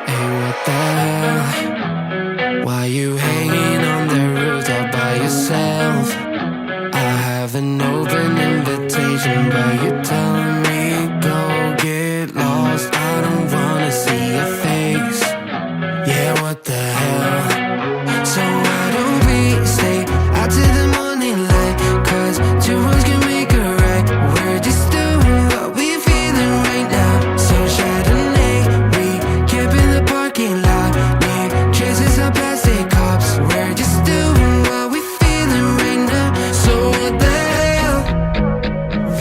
Hey, what the hell? Why you hanging on the rooftop by yourself? I have an open invitation, but you're telling me go get lost. I don't wanna see your face. Yeah, what the hell? So why don't we stay out till the morning light? Cause two wrongs can make a right. We're just doing what we feeling right now. So Chardonnay, we camp in the parking lot. Leave traces of plastic cups. We're just doing what we feeling right now. So what the hell?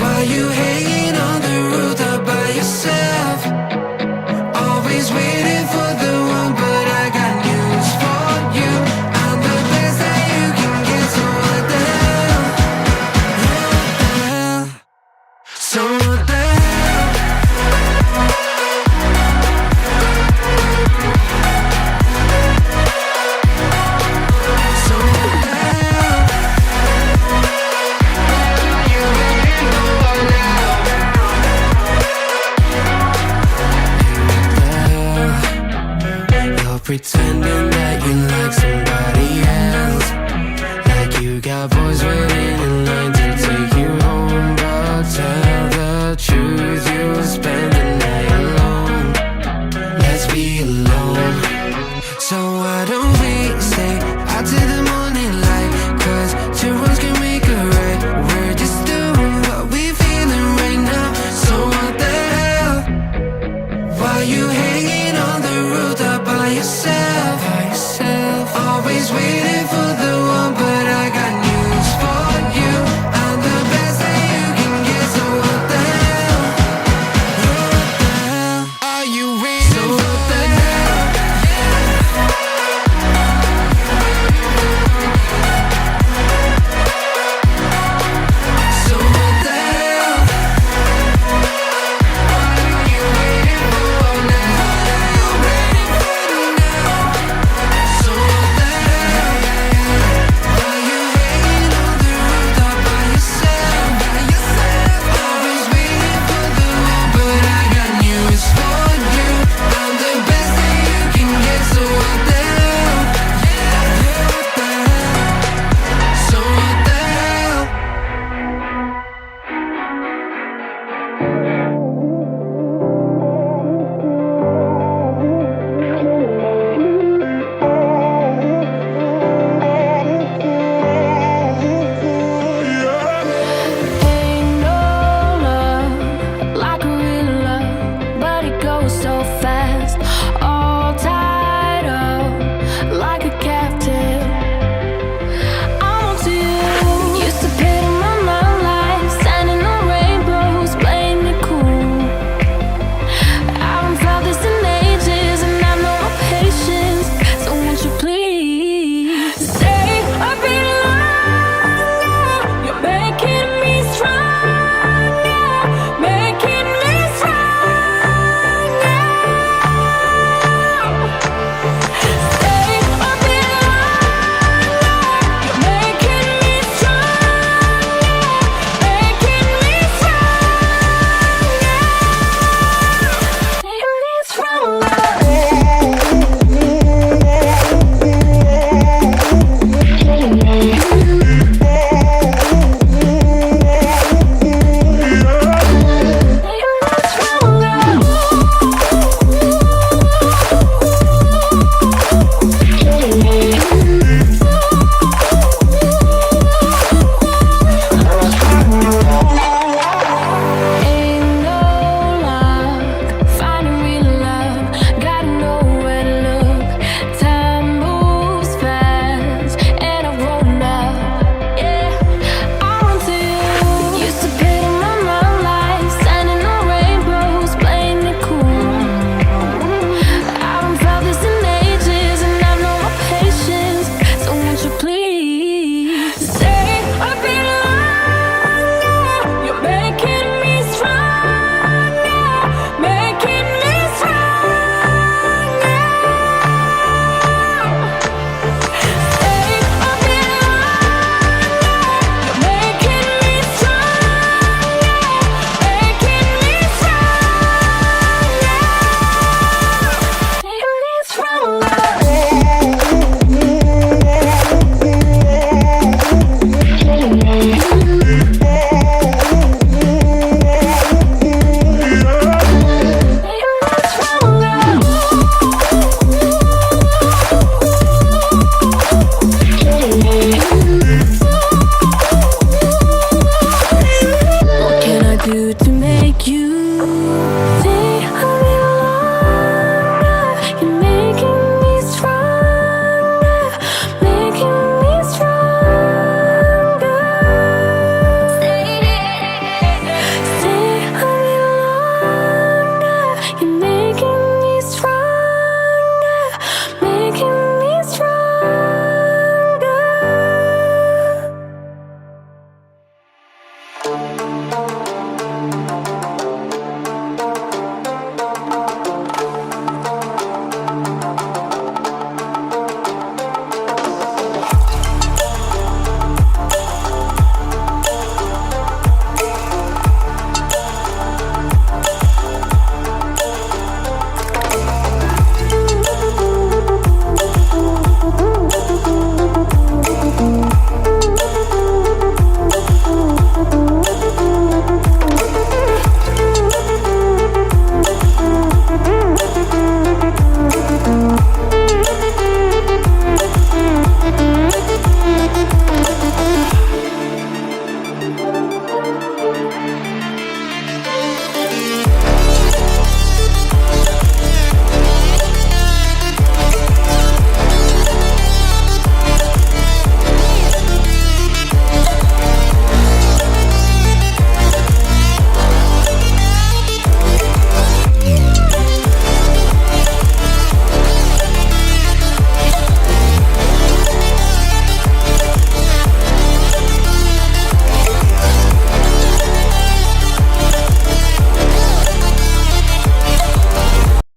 Why you hanging on the rooftop by yourself? Always waiting for the one, but I got news for you. I'm the best that you can get. So what the hell? Yeah, what the hell? So what the hell? So what the hell? You waiting for now? You're pretending that you like somebody else, like you got boys waiting in line to take you home. But tell the truth, you'll spend the night alone. Let's be alone. So why don't we stay out till the morning light? Cause two wrongs can make a right. We're just doing what we feeling right now. So what the hell? Why you hanging on the rooftop by yourself?